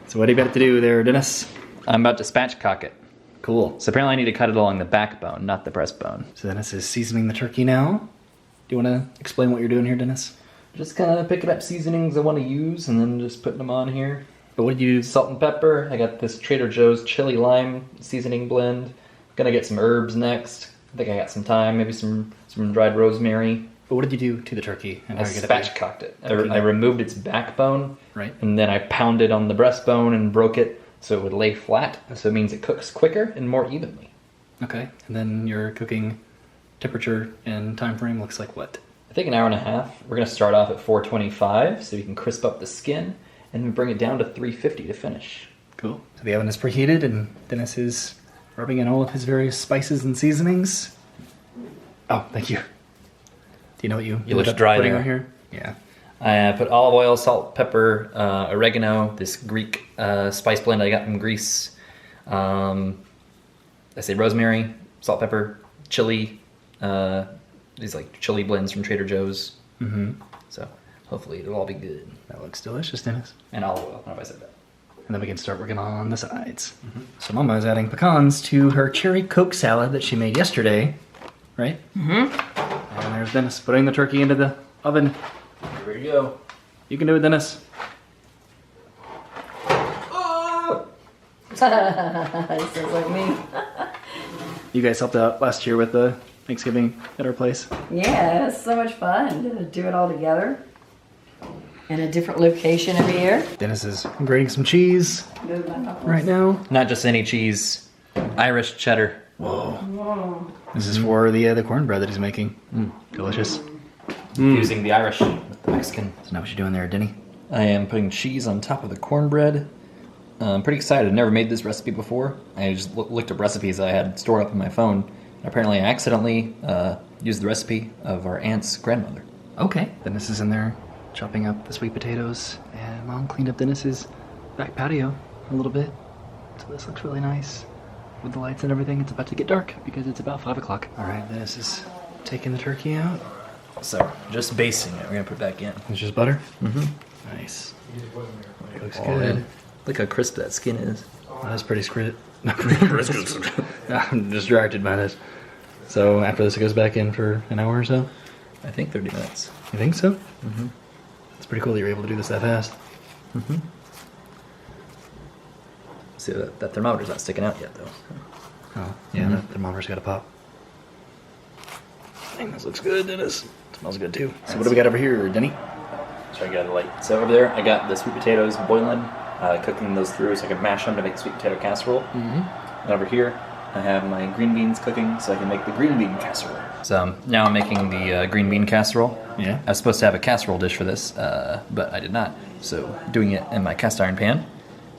So what do you got to do there, Dennis?
I'm about to spatchcock it.
Cool.
So apparently I need to cut it along the backbone, not the breastbone.
So Dennis is seasoning the turkey now. Do you want to explain what you're doing here, Dennis?
Just kind of picking up seasonings I want to use and then just putting them on here.
But what did you...
Salt and pepper. I got this Trader Joe's chili lime seasoning blend. Gonna get some herbs next. I think I got some thyme, maybe some dried rosemary.
But what did you do to the turkey? And
I
how you get it
spatchcocked it. I removed its backbone.
Right.
And then I pounded on the breastbone and broke it so it would lay flat. So it means it cooks quicker and more evenly.
Okay. And then your cooking temperature and time frame looks like what?
I think an hour and a half. We're gonna start off at 425 so we can crisp up the skin and then bring it down to 350 to finish.
Cool. So the oven is preheated and Dennis is rubbing in all of his various spices and seasonings. Oh, thank you. Do you know what you
You looked
ended up
dry
putting
there.
on here? Yeah.
I put olive oil, salt, pepper, oregano, this Greek spice blend I got from Greece. I say rosemary, salt, pepper, chili. These like chili blends from Trader Joe's.
Mm-hmm.
So hopefully it'll all be good.
That looks delicious, Dennis.
And olive oil, how have I said that?
And then we can start working on the sides. Mm-hmm. So Mama is adding pecans to her cherry Coke salad that she made yesterday, right? Mm-hmm. And there's Dennis putting the turkey into the oven.
Here we go.
You can do it, Dennis.
It sounds like me.
You guys helped out last year with the Thanksgiving at our place.
Yeah, it's so much fun to do it all together. in a different location every year.
Dennis is grating some cheese right now.
Not just any cheese, Irish cheddar.
Whoa. This is for the cornbread that he's making. Delicious.
Using the Irish with the Mexican.
So now what you doing there, Denny?
I am putting cheese on top of the cornbread. I'm pretty excited. I've never made this recipe before. I just looked up recipes I had stored up on my phone. Apparently I accidentally used the recipe of our aunt's grandmother.
Okay. Dennis is in there chopping up the sweet potatoes, and Mom cleaned up Dennis's back patio a little bit. So this looks really nice. With the lights and everything, it's about to get dark because it's about 5 o'clock. All right, Dennis is taking the turkey out.
So, just basting it. We're gonna put it back in.
It's just butter?
Mm-hmm.
Nice. Looks
Oh,
good.
man. Look how crisp that skin is.
That's pretty scrit. I'm distracted by this. So after this, it goes back in for an hour or so?
I think 30 minutes.
You think so? Mm-hmm. It's pretty cool that you're able to do this that fast.
Mm-hmm. See, that thermometer's not sticking out yet, though.
Oh, yeah, that thermometer's got to pop. Dang, this looks good, Dennis. Smells good, too. So what do we got over here, Denny?
Try to get out of the light. So over there, I got the sweet potatoes boiling, cooking those through so I can mash them to make sweet potato casserole. Mm-hmm. And over here, I have my green beans cooking so I can make the green bean casserole. So now I'm making the green bean casserole.
Yeah.
I was supposed to have a casserole dish for this, but I did not. So doing it in my cast iron pan,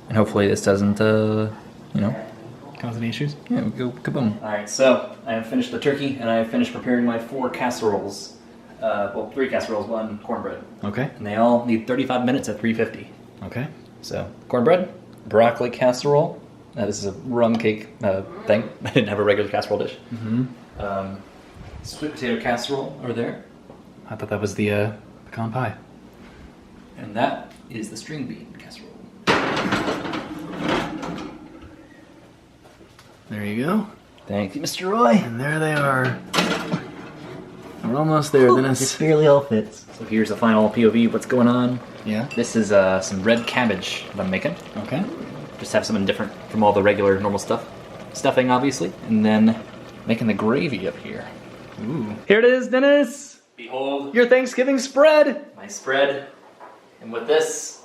and hopefully this doesn't,
Cause any issues?
Yeah, we go kaboom. All right, so I have finished the turkey, and I have finished preparing my 4 casseroles. 3 casseroles, 1 cornbread.
Okay.
And they all need 35 minutes at 350.
Okay.
So, cornbread, broccoli casserole. This is a rum cake thing. I didn't have a regular casserole dish. Mm-hmm. Sweet potato casserole over there.
I thought that was the pecan pie.
And that is the string bean casserole.
There you go.
Thank you, Mr. Roy.
And there they are. We're almost there, Dennis.
It barely all fits. So here's the final POV of what's going on.
Yeah.
This is some red cabbage that I'm making.
Okay.
Just have something different from all the regular normal stuff. Stuffing, obviously. And then making the gravy up here.
Ooh.
Here it is, Dennis! Behold,
Your Thanksgiving spread!
my spread. And with this,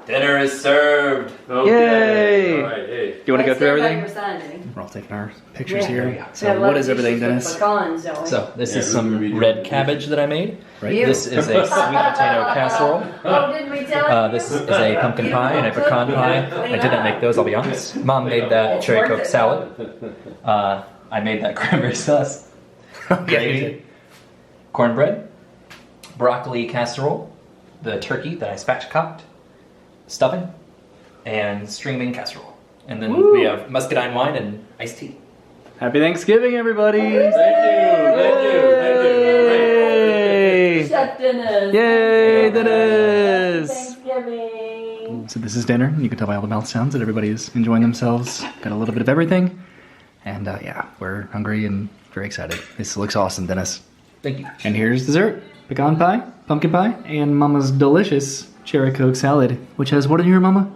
dinner is served.
Yay!
All right, hey.
Do you want to go through everything?
Everything.
We're all taking our pictures
Yeah.
here. So what is everything, Dennis?
Pecans, don't we?
So, this is some red cabbage that I made.
Right.
Ew.
This is a sweet potato casserole.
Oh, didn't we tell you?
This is a pumpkin pie and a pecan pie. I did not make those, I'll be honest. Mom made that cherry coke salad. I made that cranberry sauce. Gravy. Cornbread. Broccoli casserole. The turkey that I spatchcocked. Stuffing. And string bean casserole. And then we have muscadine wine and iced tea.
Happy Thanksgiving, everybody!
Thank you, thank you, thank you.
Yay!
Chef Dennis.
Yay, Dennis!
Thanksgiving.
So this is dinner. You can tell by all the mouth sounds that everybody is enjoying themselves. Got a little bit of everything. And yeah, we're hungry and very excited. This looks awesome, Dennis.
Thank you.
And here's dessert. Pecan pie, pumpkin pie, and Mama's delicious cherry coke salad, which has what in here, Mama?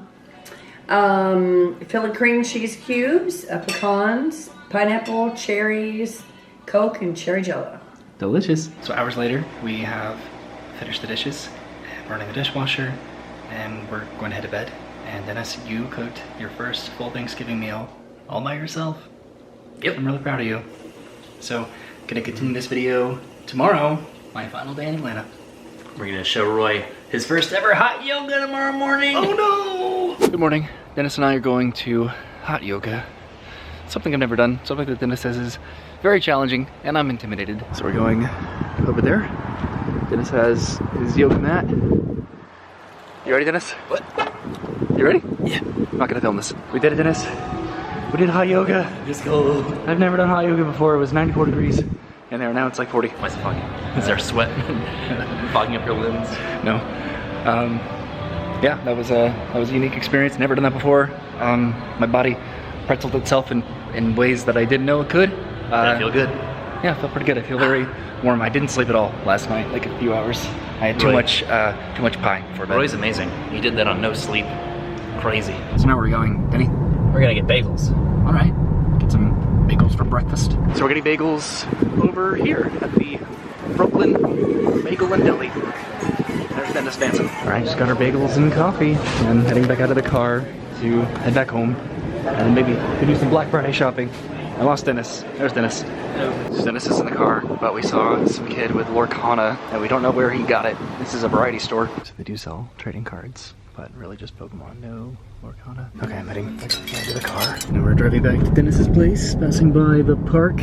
Philly cream cheese cubes, pecans, pineapple, cherries, Coke, and cherry jello.
Delicious. So hours later, we have finished the dishes, burning the dishwasher, and we're going to head to bed. And Dennis, you cooked your first full Thanksgiving meal all by yourself.
Yep.
I'm really proud of you. So, gonna continue this video tomorrow, my final day in Atlanta.
We're gonna show Roy his first ever hot yoga tomorrow morning.
Oh no! Good morning. Dennis and I are going to hot yoga. Something I've never done, something that Dennis says is very challenging, and I'm intimidated. So we're going over there. Dennis has his yoga mat. You ready, Dennis?
What?
You ready? Yeah. I'm not gonna film this. We did it, Dennis. We did hot yoga.
Just go.
I've never done hot yoga before. It was 94 degrees in there. Now it's like 40.
Why is it foggy? Is there sweat fogging up your limbs?
No. Yeah, that was a unique experience. Never done that before. My body pretzeled itself in ways that I didn't know it could.
Did it feel good?
Yeah, it felt pretty good. I feel very warm. I didn't sleep at all last night, like a few hours. I had too much pie for bed.
Roy's amazing. He did that on no sleep. Crazy.
So now where are we going, Denny?
We're gonna get bagels.
All right, get some bagels for breakfast. So we're getting bagels over here at the Brooklyn Bagel and Deli. There's Dennis dancing. All right, just got our bagels and coffee, and heading back out of the car to head back home, and then maybe we do some Black Friday shopping. I lost Dennis. There's Dennis. So Dennis is in the car, but we saw some kid with Lorcana, and we don't know where he got it. This is a variety store. So they do sell trading cards, but really just Pokemon, no Lorcana. Okay, I'm heading back to the car. And we're driving back to Dennis's place, passing by the park,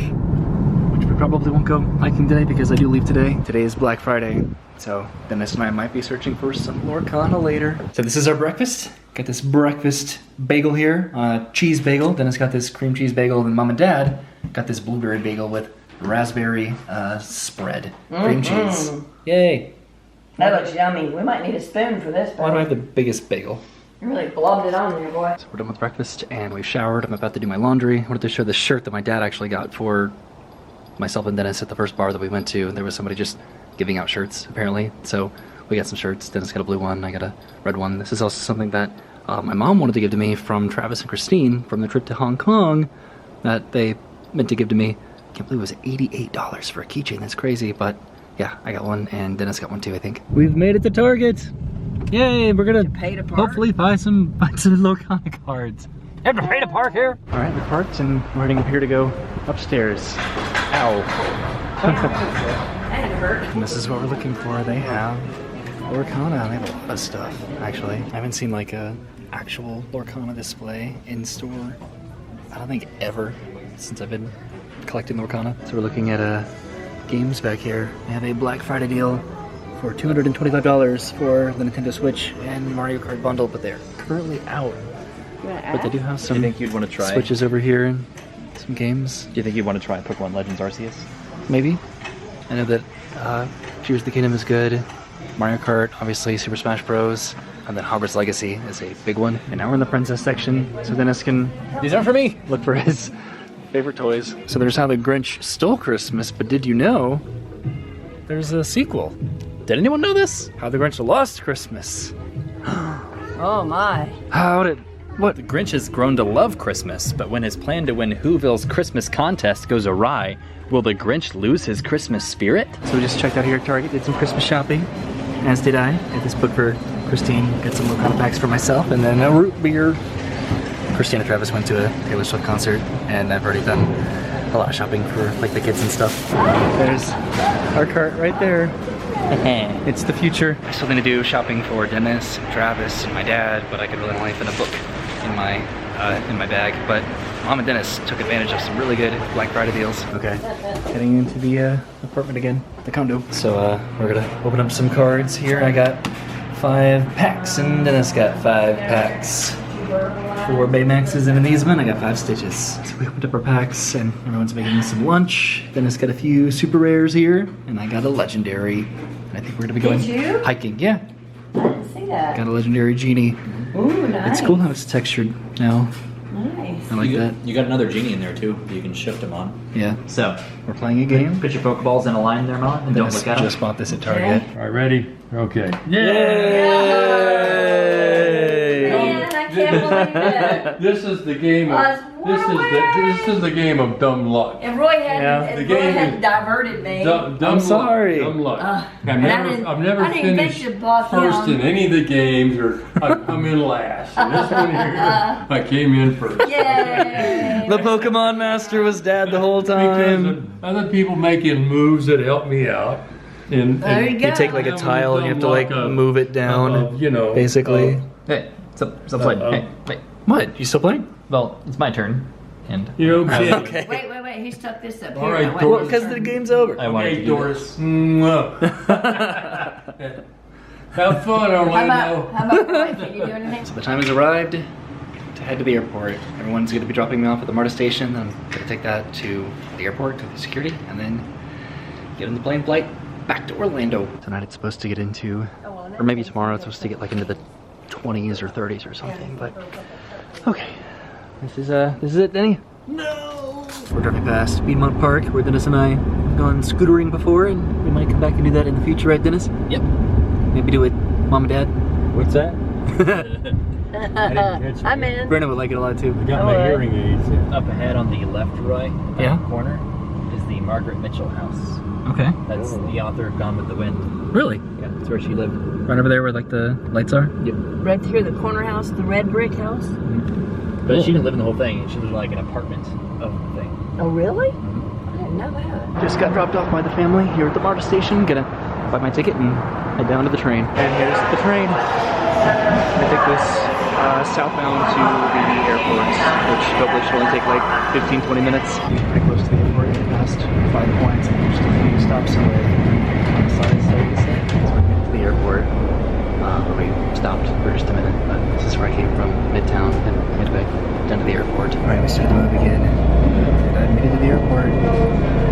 which we probably won't go hiking today because I do leave today. Today is Black Friday, so Dennis and I might be searching for some Lorcana later. So this is our breakfast. Got this breakfast bagel here, cheese bagel. Dennis got this cream cheese bagel, and Mom and Dad got this blueberry bagel with raspberry spread. Cream cheese. Yay.
That looks yummy. We might need a spoon for this.
Why do I have the biggest bagel?
You really blobbed it on there, boy.
So we're done with breakfast and we've showered. I'm about to do my laundry. I wanted to show the shirt that my dad actually got for myself and Dennis at the first bar that we went to. And there was somebody just giving out shirts, apparently. So we got some shirts. Dennis got a blue one. I got a red one. This is also something that my mom wanted to give to me from Travis and Christine from the trip to Hong Kong that they meant to give to me. I can't believe it was $88 for a keychain. That's crazy, but yeah, I got one and Dennis got one too, I think. We've made it to Target. Yay, we're gonna hopefully buy some Lorcana cards. You have to pay to park here. All right, we're parked and we're heading up here to go upstairs. Ow.
That hurt.
And this is what we're looking for. They have Lorcana. They have a lot of stuff, actually. I haven't seen like a actual Lorcana display in store, I don't think ever, since I've been collecting Lorcana. So we're looking at games back here. They have a Black Friday deal for $225 for the Nintendo Switch and Mario Kart bundle, but they're currently out. But they do have some
Do you think you'd want to try?
Switches over here and some games.
Do you think you'd want to try Pokemon Legends Arceus?
Maybe. I know that Tears of the Kingdom is good. Mario Kart, obviously, Super Smash Bros. And then Hogwarts Legacy is a big one. And now we're in the princess section, so Dennis can
These aren't for me.
look for his favorite toys. So there's How the Grinch Stole Christmas, but did you know there's a sequel?
Did anyone know this?
How the Grinch Lost Christmas.
Oh my.
How did... What?
The Grinch has grown to love Christmas, but when his plan to win Whoville's Christmas contest goes awry, will the Grinch lose his Christmas spirit?
So we just checked out here at Target, did some Christmas shopping, as did I. Got this book for Christine, got some Lorcana packs for myself, and then a root beer. Christine and Travis went to a Taylor Swift concert, and I've already done a lot of shopping for like the kids and stuff. There's our cart right there. It's the future. I still need to do shopping for Dennis, and Travis, and my dad, but I could really only fit a book in my bag. But Mom and Dennis took advantage of some really good Black Friday deals. Okay, heading into the apartment again, the condo. So we're gonna open up some cards here. I got 5 packs, and Dennis got 5 packs. 4 Baymaxes and an Easement. I got 5 Stitches. So we opened up our packs, and everyone's making some lunch. Dennis got a few super rares here, and I got a legendary. And I think we're gonna be going hiking. Yeah.
I didn't see that.
Got a legendary genie.
Ooh, nice.
It's cool how it's textured now.
Nice.
I like that.
You got another genie in there too. You can shift them on.
Yeah.
So
We're playing a game.
put your Pokeballs in a line there, Mom, and don't
Dennis
look at them.
just bought this at Target.
All right, ready? Okay.
Man, I can't believe it.
This is the game of this is the game of dumb luck.
And Roy had,
the
Roy
game
had
is-
diverted me.
Dumb
I'm
luck,
sorry.
Dumb luck.
and I
I've never
didn't think
finished
to block
first
him.
in any of the games, or I've come in last. And this one here, I came in first.
Yay!
The Pokemon Master was Dad the whole time.
Because of other people making moves that help me out. And
There you go.
You take like a
Yeah,
tile and you have to like
dumb luck,
move it down,
you know,
basically.
Hey, stop playing. Hey, wait.
What? You still playing?
Well, it's my turn, and
You okay?
Okay.
Wait, he stuck this up
All
here.
right,
Now, wait,
Doris.
wait,
Because the game's over.
I wanted to
Okay,
do
Doris. Have fun, Orlando.
How about Roy? Can you do anything?
So the time has arrived to head to the airport. Everyone's going to be dropping me off at the MARTA station. I'm going to take that to the airport, to the security, and then get on the plane flight back to Orlando. Tonight it's supposed to get into, or maybe tomorrow it's supposed to get like into the 20s or 30s or something, but okay. This is it, Denny? No! We're driving past Piedmont Park, where Dennis and I have gone scootering before, and we might come back and do that in the future, right, Dennis?
Yep.
Maybe do it, Mom and Dad?
What's that?
I'm in.
Brandon would like it a lot too.
Got my hearing aids in.
Up ahead on the left, Roy,
Yeah?
corner, is the Margaret Mitchell house.
Okay.
That's the author of Gone with the Wind.
Really?
Yeah.
That's where she lived. Right over there where like the lights are? Yep.
Right here, the corner house, the red brick house.
But she didn't live in the whole thing. She lived in like an apartment of the thing.
Oh, really? I didn't know that.
Just got dropped off by the family here at the MARTA station. Gonna buy my ticket and head down to the train. And here's the train. I take this southbound to the airport, which hopefully should only take like 15-20 minutes. Pretty close to the airport, past 5 points, and just a few stops away. On the side, so we're getting to the airport. We stopped for just a minute, but this is where I came from, Midtown, and headed back down to the airport. All right, we started the move again, and I made it to the airport.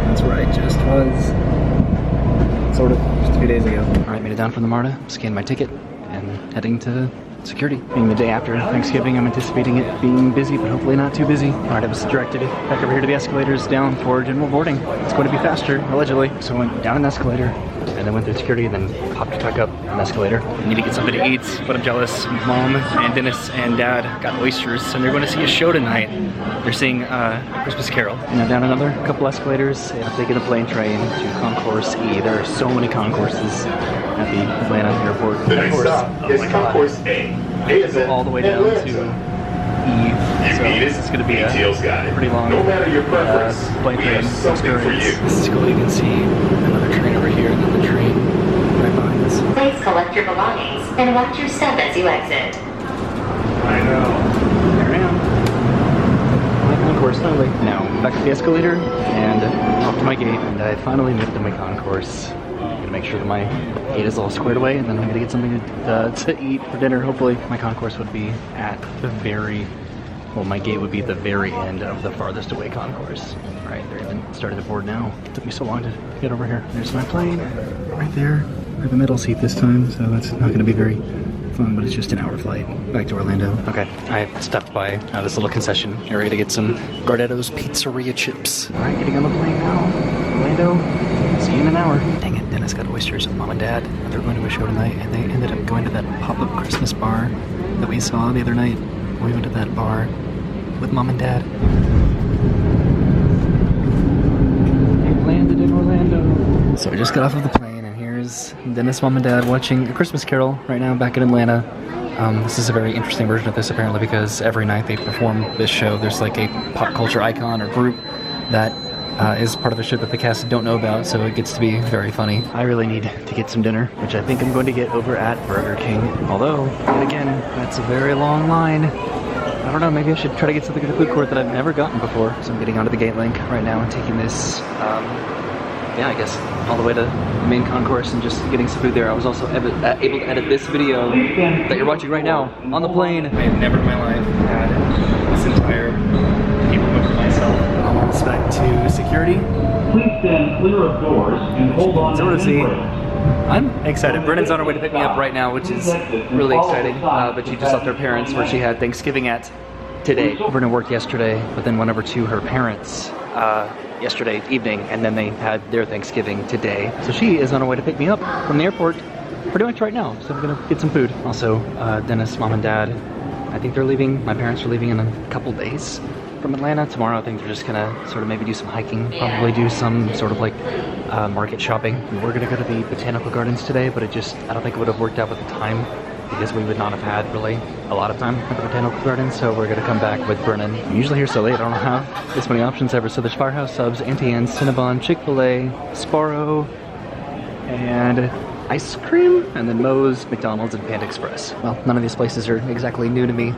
That's where I just was, sort of, just a few days ago. All right, made it down from the MARTA, scanned my ticket, and heading to security. Being the day after Thanksgiving, I'm anticipating it being busy, but hopefully not too busy. All right, I was directed back over here to the escalators down for general boarding. It's going to be faster, allegedly. So I went down an escalator, and then went through security, and then popped back up an escalator. I need to get something to eat, but I'm jealous. Mom and Dennis and Dad got oysters, and they're going to see a show tonight. They're seeing A Christmas Carol. And now down another couple escalators, and I'm taking a plane train to Concourse E. There are so many concourses at the Atlanta airport.
The next stop is Concourse A. A is
all the way down to E. So this is going to be a pretty long
no matter your preference,
plane
we
train
have something for
experience.
you.
This is cool. You can see another train over here, and then the train right behind us.
Please collect your belongings and watch your step as you exit.
I know.
There I am. My concourse finally. Now back up the escalator and off to my gate, and I finally made it to my concourse. I'm gonna make sure that my gate is all squared away, and then I'm gonna get something to eat for dinner. Hopefully, my concourse would be at the very. Well, my gate would be at the very end of the farthest away concourse. All right, they're even starting to board now. It took me so long to get over here. There's my plane, right there. I have a middle seat this time, so that's not gonna be very fun, but it's just an hour flight back to Orlando. Okay, I stopped by this little concession area to get some Gardetto's Pizzeria chips. All right, getting on the plane now. Orlando, see you in an hour. Dang it, Dennis got oysters with Mom and Dad. They were going to a show tonight, and they ended up going to that pop-up Christmas bar that we saw the other night. We went to that bar with Mom and Dad. We landed in Orlando. So we just got off of the plane, and here's Dennis, Mom and Dad watching A Christmas Carol right now back in Atlanta. This is a very interesting version of this apparently, because every night they perform this show. There's like a pop culture icon or group that is part of the show that the cast don't know about, so it gets to be very funny. I really need to get some dinner, which I think I'm going to get over at Burger King. Although, yet again, that's a very long line. I don't know, maybe I should try to get something at the food court that I've never gotten before. So I'm getting onto the gate link right now and taking this, yeah, I guess, all the way to the main concourse and just getting some food there. I was also able to edit this video that you're watching right now on the plane. I have never in my life had this entire table over myself. Almost back to security.
Please stand clear of doors and hold on to the handrail.
I'm excited. Brennan's on her way to pick me up right now, which is really exciting. But she just left her parents where she had Thanksgiving at today. Brennan worked yesterday, but then went over to her parents yesterday evening, and then they had their Thanksgiving today. So she is on her way to pick me up from the airport pretty much right now. So I'm gonna get some food. Also, Dennis, Mom and Dad, I think they're leaving. My parents are leaving in a couple days from Atlanta. Tomorrow I think they're just gonna sort of maybe do some hiking, probably do some sort of like market shopping. We were gonna go to the botanical gardens today, but I don't think it would have worked out with the time, because we would not have had really a lot of time at the botanical gardens. So we're gonna come back with Brennan. I'm usually here so late, I don't have this many options ever. So there's Firehouse Subs, Auntie Anne's, Cinnabon, Chick-fil-A, Sparrow, and ice cream, and then Moe's, McDonald's, and Panda Express. Well, none of these places are exactly new to me,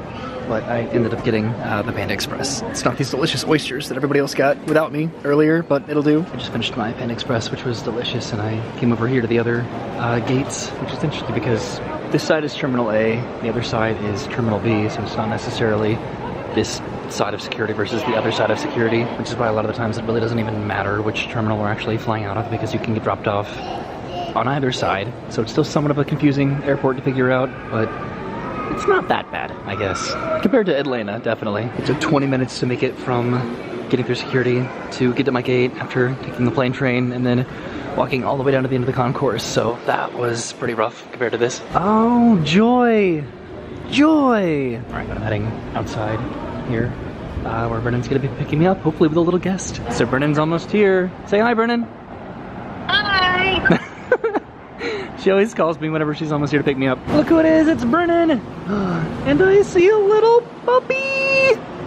but I ended up getting the Panda Express. It's not these delicious oysters that everybody else got without me earlier, but it'll do. I just finished my Panda Express, which was delicious, and I came over here to the other gates, which is interesting because this side is Terminal A, the other side is Terminal B, so it's not necessarily this side of security versus the other side of security, which is why a lot of the times it really doesn't even matter which terminal we're actually flying out of, because you can get dropped off on either side. So it's still somewhat of a confusing airport to figure out, but it's not that bad, I guess. Compared to Atlanta, definitely. It took 20 minutes to make it from getting through security to get to my gate after taking the plane train and then walking all the way down to the end of the concourse. So that was pretty rough compared to this. Oh, joy! Joy! All right, I'm heading outside here where Brennan's gonna be picking me up, hopefully with a little guest. So Brennan's almost here. Say hi, Brennan.
Hi!
She always calls me whenever she's almost here to pick me up. Look who it is, it's Brennan! And I see a little puppy!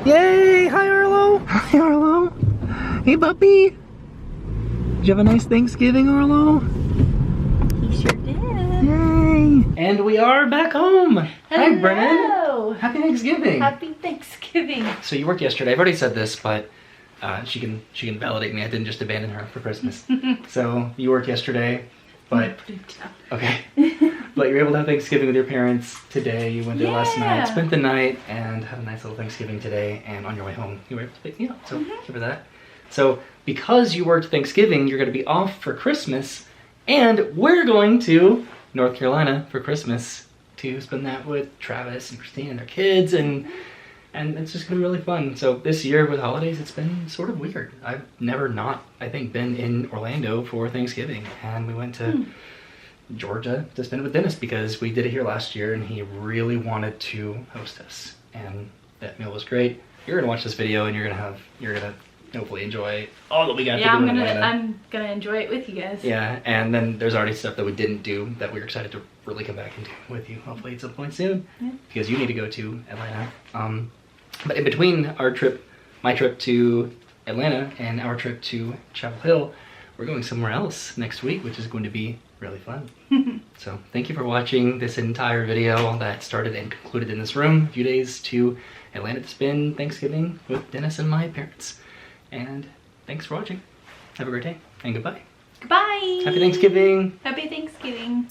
Yay! Hi, Arlo! Hi, Arlo! Hey, puppy! Did you have a nice Thanksgiving, Arlo?
He sure did.
Yay! And we are back home! Hi, Brennan! Happy Thanksgiving!
Happy Thanksgiving!
So you worked yesterday. I've already said this, but she can validate me. I didn't just abandon her for Christmas. So you worked yesterday, but okay. But you're able to have Thanksgiving with your parents today. You went there last night, spent the night, and had a nice little Thanksgiving today. And on your way home, you were able to pick me up. So thank you for that. So because you worked Thanksgiving, you're going to be off for Christmas, and we're going to North Carolina for Christmas to spend that with Travis and Christine and their kids, and it's just gonna be really fun. So this year with holidays, it's been sort of weird. I've never not, I think, been in Orlando for Thanksgiving, and we went to Georgia to spend it with Dennis because we did it here last year, and he really wanted to host us, and that meal was great. You're gonna watch this video, and you're gonna hopefully enjoy all that we got to do in Atlanta.
I'm gonna enjoy it with you guys.
Yeah, and then there's already stuff that we didn't do that we're excited to really come back and do with you, hopefully at some point soon, because you need to go to Atlanta. But in between our trip, my trip to Atlanta and our trip to Chapel Hill, we're going somewhere else next week, which is going to be really fun. So thank you for watching this entire video that started and concluded in this room. A few days to Atlanta to spend Thanksgiving with Dennis and my parents. And thanks for watching. Have a great day and goodbye.
Goodbye.
Happy Thanksgiving.
Happy Thanksgiving.